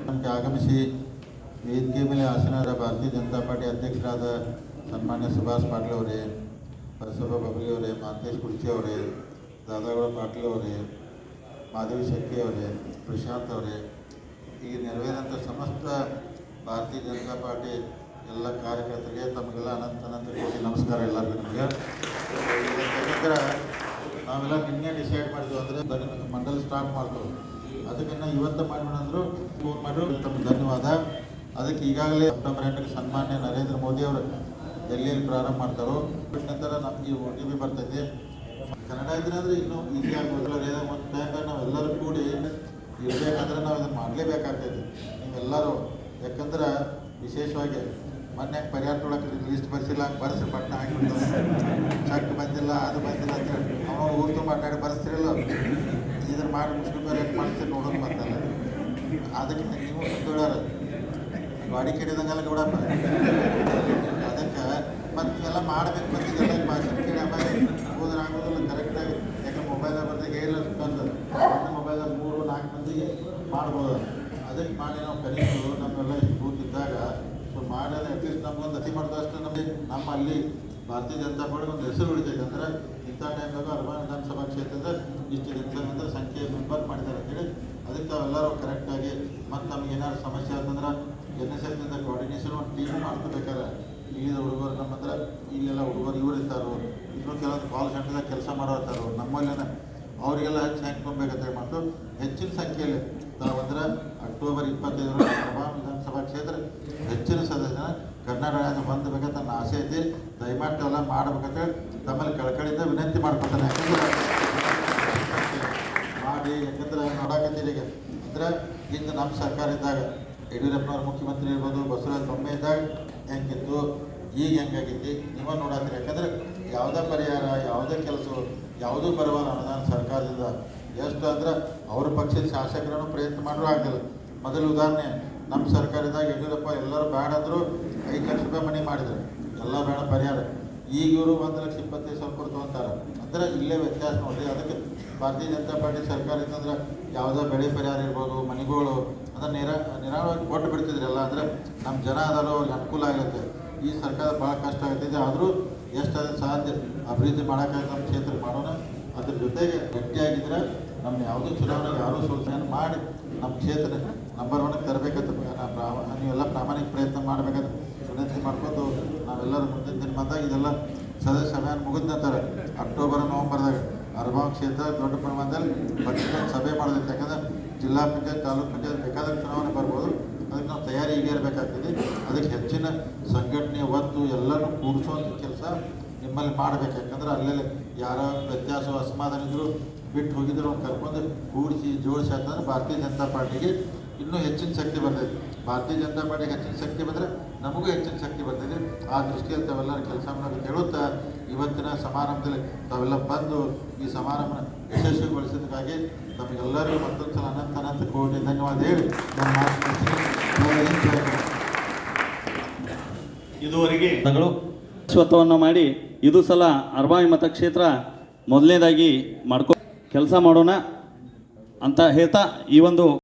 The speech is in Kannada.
ನಮಗೆ ಆಗಮಿಸಿ ವೇದಿಕೆ ಮೇಲೆ ಆಸೀನರಾದ ಭಾರತೀಯ ಜನತಾ ಪಾರ್ಟಿ ಅಧ್ಯಕ್ಷರಾದ ಸನ್ಮಾನ್ಯ ಸುಭಾಷ್ ಪಾಟೀಲ್ ಅವರೇ, ಬಸವ ಬಬಲಿ ಅವರೇ, ಮಾಂತೇಶ್ ಕುರ್ಚಿ ಅವರೇ, ದಾದಾಗೌಡ ಪಾಟೀಲ್ ಅವರೇ, ಮಾಧವಿ ಶೆಟ್ಟಿ ಅವರೇ, ಪ್ರಶಾಂತ್ ಅವರೇ, ಈಗ ನೆರವೇರಂಥ ಸಮಸ್ತ ಭಾರತೀಯ ಜನತಾ ಪಾರ್ಟಿ ಎಲ್ಲ ಕಾರ್ಯಕರ್ತರಿಗೆ ತಮಗೆಲ್ಲ ಅನಂತ ಕೋಟಿ ನಮಸ್ಕಾರ. ಎಲ್ಲರಿಗೂ ನಮಗೆ ಯಾಕಂದ್ರೆ ನಾವೆಲ್ಲ ನಿನ್ನೆ ಡಿಸೈಡ್ ಮಾಡಿದ್ವಿ ಅಂದರೆ ಮಂಡಲ್ ಸ್ಟಾರ್ಟ್ ಮಾಡ್ತೇವೆ, ಅದಕ್ಕಿಂತ ಇವತ್ತು ಮಾಡಿಬಿಡಂದ್ರು ಫೋನ್ ಮಾಡಿ ತಮಗೆ ಧನ್ಯವಾದ. ಅದಕ್ಕೆ ಈಗಾಗಲೇ ಅಕ್ಟೋಬರ್ 8ಕ್ಕೆ ಸನ್ಮಾನ್ಯ ನರೇಂದ್ರ ಮೋದಿ ಅವರು ಡೆಲ್ಲಿಯಲ್ಲಿ ಪ್ರಾರಂಭ ಮಾಡ್ತಾರೋ. ನಂತರ ನಮಗೆ OTP ಬರ್ತೈತಿ. ಕನ್ನಡ ಇದ್ರೆ ಅಂದರೆ ಇನ್ನೂ ಈಸಿ ಆಗ್ಬೋದಲ್ಲ. ಒಂದು ಟೈಮ್ ನಾವೆಲ್ಲರೂ ಕೂಡಿ ಇರಬೇಕಂದ್ರೆ ನಾವು ಇದನ್ನು ಮಾಡಲೇಬೇಕಾಗ್ತೈತಿ ನೀವೆಲ್ಲರೂ. ಯಾಕಂದ್ರೆ ವಿಶೇಷವಾಗಿ ಮೊನ್ನೆ ಪರಿಹಾರ ತೊಳಕ್ಕೆ ಲೀಸ್ಟ್ ಬರ್ಸಿಲ್ಲ, ಬರ್ಸಿ ಪಟ್ಟ ಹಾಕಿಬಿಡ್ತಾರೆ. ಚೆಕ್ ಬಂದಿಲ್ಲ, ಅದು ಬಂದಿಲ್ಲ ಅಂತ ಅವನು ಊರು ತುಂಬ ಅಡ್ಡಾಡಿ ಬರ್ಸ್ತಿರಲ್ಲ. ಇದನ್ನು ಮಾಡಿ ಮುಸ್ಲಿಮರು ಏನು ಮಾಡ್ತೀರಿ ನೋಡೋದು ಬರ್ತಲ್ಲ. ಅದಕ್ಕೆ ನೀವು ಮುಂದೂಡಾರ ಗಾಡಿ ಕೆಡಿದಂಗೆಲ್ಲ ಗೌಡಪ್ಪ. ಅದಕ್ಕೆ ಮತ್ತು ಇವೆಲ್ಲ ಮಾಡಬೇಕು ಮತ್ತು ಇದೆಲ್ಲ ಭಾಷೆ ಕೇಳಿ ಆಮೇಲೆ ಹೋದ್ರೆ ಆಗೋದಿಲ್ಲ ಕರೆಕ್ಟಾಗಿ. ಯಾಕಂದ್ರೆ ಮೊಬೈಲಾಗ ಬಂದಾಗ ಇಲ್ಲ ಬಂದು ಒಂದು ಮೊಬೈಲಾಗ 3-4 ಮಂದಿಗೆ ಮಾಡ್ಬೋದು. ಅದಕ್ಕೆ ಮಾಡಿ ನಾವು ಕಲಿತು ನಮ್ಮೆಲ್ಲ ಕೂತಿದ್ದಾಗ ಸೊ ಮಾಡೋದು ಅಟ್ಲೀಸ್ಟ್ ನಮ್ಗೊಂದು ಅತಿ ಮಾಡಿದಷ್ಟು ನಮ್ಮ ಅಲ್ಲಿ ಭಾರತೀಯ ಜನತಾ ಪಾರ್ಟಿ ಒಂದು ಹೆಸರು ಉಳಿತೈತೆ. ಅಂದ್ರೆ ಇಂಥ ಟೈಮ್ದಾಗ ಅರ್ಬನ್ ವಿಧಾನಸಭಾ ಕ್ಷೇತ್ರದ ಇಷ್ಟು ಜನಸಂಖ್ಯೆ ಸಂಖ್ಯೆ ಮೆಂಬರ್ ಮಾಡಿದ್ದಾರೆ ಅಂತೇಳಿ. ಅದಕ್ಕೆ ಅವೆಲ್ಲರೂ ಕರೆಕ್ಟಾಗಿ ಮತ್ತು ನಮ್ಗೆ ಏನಾದ್ರು ಸಮಸ್ಯೆ ಆಯ್ತಂದ್ರೆ NSSನಿಂದ ಕೋಆರ್ಡಿನೇಷನ್ ಒಂದು ಟೀಮು ಮಾಡ್ಕೋಬೇಕಾದ್ರೆ ಇಲ್ಲಿದ ಹುಡುಗರು ನಮ್ಮ ಹತ್ರ ಇಲ್ಲೆಲ್ಲ ಹುಡುಗರು ಇವ್ರು ಇರ್ತಾರೋ, ಇನ್ನೂ ಕೆಲವೊಂದು ಕಾಲ್ ಸೆಂಟರ್ದಾಗ ಕೆಲಸ ಮಾಡೋರ್ತಾರೋ ನಮ್ಮಲ್ಲೇನ ಅವರಿಗೆಲ್ಲ ಹೆಚ್ಚು ಹಾಕ್ಕೊಬೇಕಂತ ಮತ್ತು ಹೆಚ್ಚಿನ ಸಂಖ್ಯೆಯಲ್ಲಿ ತಾವಂದ್ರೆ ಅಕ್ಟೋಬರ್ 25 ಅರ್ಬನ್ ವಿಧಾನಸಭಾ ಕ್ಷೇತ್ರ ಹೆಚ್ಚಿನ ಸದಸ್ಯನ ಕರ್ನಾಟಕದಿಂದ ಬಂದಬೇಕಂತ ನನ್ನ ಆಸೆ ಐತಿ. ದಯಮಾಡಿ ಎಲ್ಲ ಮಾಡ್ಬೇಕಂತೇಳಿ ತಮ್ಮಲ್ಲಿ ಕಳಕಳಿಯಿಂದ ವಿನಂತಿ ಮಾಡ್ಕೊತಾನೆ. ಯಾಕಂದ್ರೆ ಮಾಡಿ ಯಾಕಂದ್ರೆ ನೋಡಾಕತ್ತೀರಿ ಈಗ ಅಂದ್ರೆ ಇಂದು ನಮ್ಮ ಸರ್ಕಾರ ಇದ್ದಾಗ ಯಡಿಯೂರಪ್ಪನವ್ರ ಮುಖ್ಯಮಂತ್ರಿ ಇರ್ಬೋದು, ಬಸವರಾಜ ಬೊಮ್ಮಾಯಿ ಇದ್ದಾಗ ಹೆಂಗಿತ್ತು, ಈಗ ಹೆಂಗಾಗೈತಿ ನೀವೇ ನೋಡತ್ತೀರಿ. ಯಾಕಂದ್ರೆ ಯಾವುದೇ ಪರಿಹಾರ, ಯಾವುದೇ ಕೆಲಸ, ಯಾವುದೂ ಬರವಲ್ಲ ಅನುದಾನ ಸರ್ಕಾರದಿಂದ. ಎಷ್ಟು ಅಂದ್ರೆ ಅವ್ರ ಪಕ್ಷದ ಶಾಸಕರನ್ನು ಪ್ರಯತ್ನ ಮಾಡಿದ್ರು ಆಗಲಿಲ್ಲ. ಮೊದಲು ಉದಾಹರಣೆ ನಮ್ಮ ಸರ್ಕಾರದಾಗ ಯಡಿಯೂರಪ್ಪ ಎಲ್ಲರೂ ಬೇಡ ಅಂದರು 5 ಲಕ್ಷ ರೂಪಾಯಿ ಮನೆ ಮಾಡಿದ್ರು, ಎಲ್ಲ ಬೇಡ ಪರಿಹಾರ. ಈಗ ಇವರು 1,25,000 ಕೊಡ್ತು ಅಂತಾರೆ. ಅಂದರೆ ಇಲ್ಲೇ ವ್ಯತ್ಯಾಸ ನೋಡಿ. ಅದಕ್ಕೆ ಭಾರತೀಯ ಜನತಾ ಪಾರ್ಟಿ ಸರ್ಕಾರ ಇತ್ತಂದ್ರೆ ಯಾವುದೋ ಬೆಳೆ ಪರಿಹಾರ ಇರ್ಬೋದು, ಮನೆಗಳು ಅಂದ್ರೆ ನಿರಾಳವಾಗಿ ಕೊಟ್ಟು ಬಿಡ್ತಿದ್ರಲ್ಲ. ಅಂದರೆ ನಮ್ಮ ಜನ ಅದರೋ ಅವ್ರಿಗೆ ಅನುಕೂಲ ಆಗುತ್ತೆ. ಈ ಸರ್ಕಾರ ಭಾಳ ಕಷ್ಟ ಆಗ್ತಿದೆ. ಆದರೂ ಎಷ್ಟಾದ ಸಾಧ್ಯ ಅಭಿವೃದ್ಧಿ ಮಾಡೋಕ್ಕಾಗಿ ನಮ್ಮ ಕ್ಷೇತ್ರ ಮಾಡೋಣ. ಅದ್ರ ಜೊತೆಗೆ ಗಟ್ಟಿಯಾಗಿದ್ರೆ ನಮ್ಮ ಯಾವುದೂ ಚುನಾವಣೆ ಯಾರೂ ಸೋಲ್ಸೇನು ಮಾಡಿ ನಮ್ಮ ಕ್ಷೇತ್ರ ನಂಬರ್ 1ಗೆ ತರಬೇಕಂತ ನೀವೆಲ್ಲ ಪ್ರಾಮಾಣಿಕ ಪ್ರಯತ್ನ ಮಾಡಬೇಕಂತ ವಿನಂತಿ ಮಾಡ್ಕೊಂಡು ನಾವೆಲ್ಲರೂ ಮುಂದಿನ ದಿನ ಬಂದಾಗ ಇದೆಲ್ಲ ಸದಸ್ಯ ಸಭೆಯನ್ನು ಮುಗಿದ ನಂತರ ಅಕ್ಟೋಬರ್ ನವಂಬರ್ದಾಗ ಅರ್ಬನ್ ಕ್ಷೇತ್ರ ದೊಡ್ಡ ಪ್ರಮಾಣದಲ್ಲಿ ಪಕ್ಷದ ಸಭೆ ಮಾಡೋದೈತೆ. ಯಾಕಂದ್ರೆ ಜಿಲ್ಲಾ ಪಂಚಾಯತ್, ತಾಲೂಕು ಪಂಚಾಯತ್ ಬೇಕಾದ ಚುನಾವಣೆ ಬರ್ಬೋದು. ಅದಕ್ಕೆ ನಾವು ತಯಾರಿ ಈಗ ಇರಬೇಕಾಗ್ತದೆ. ಅದಕ್ಕೆ ಹೆಚ್ಚಿನ ಸಂಘಟನೆ ಒತ್ತು ಎಲ್ಲನೂ ಕೂಡಿಸುವಂಥ ಕೆಲಸ ನಿಮ್ಮಲ್ಲಿ ಮಾಡಬೇಕು. ಯಾಕಂದ್ರೆ ಅಲ್ಲೆಲ್ಲ ಯಾರ ವ್ಯತ್ಯಾಸ ಅಸಮಾಧಾನ ಇದ್ದರೂ ಬಿಟ್ಟು ಹೋಗಿದ್ರು ಕರ್ಕೊಂಡು ಕೂಡಿಸಿ ಜೋಡಿಸಿ ಅಂತಂದ್ರೆ ಭಾರತೀಯ ಜನತಾ ಪಾರ್ಟಿಗೆ ಇನ್ನೂ ಹೆಚ್ಚಿನ ಶಕ್ತಿ ಬರ್ತೈತೆ. ಭಾರತೀಯ ಜನತಾ ಪಾರ್ಟಿಗೆ ಹೆಚ್ಚಿನ ಶಕ್ತಿ ಬಂದರೆ ನಮಗೂ ಹೆಚ್ಚಿನ ಶಕ್ತಿ ಬರ್ತೈತೆ. ಆ ದೃಷ್ಟಿಯಲ್ಲಿ ತಾವೆಲ್ಲರೂ ಕೆಲಸ ಮಾಡೋದು ಹೇಳುತ್ತಾ ಇವತ್ತಿನ ಸಮಾರಂಭದಲ್ಲಿ ತಾವೆಲ್ಲ ಬಂದು ಈ ಸಮಾರಂಭನ ಯಶಸ್ವಿಗೊಳಿಸೋದಕ್ಕಾಗಿ ತಮಗೆಲ್ಲರಿಗೂ ಮತ್ತೊಂದು ಸಲ ಅನಂತ ಕೋಟಿ ಧನ್ಯವಾದ ಹೇಳಿ ನನ್ನ ಮಾತು ಇದುವರೆಗೆ ಅಶ್ವತ್ಥವನ್ನು ಮಾಡಿ ಇದು ಸಲ ಅರ್ಬಾಯಿ ಮತಕ್ಷೇತ್ರ ಮೊದಲನೇದಾಗಿ ಕೆಲಸ ಮಾಡೋಣ ಅಂತ ಹೇಳ್ತಾ ಈ ಒಂದು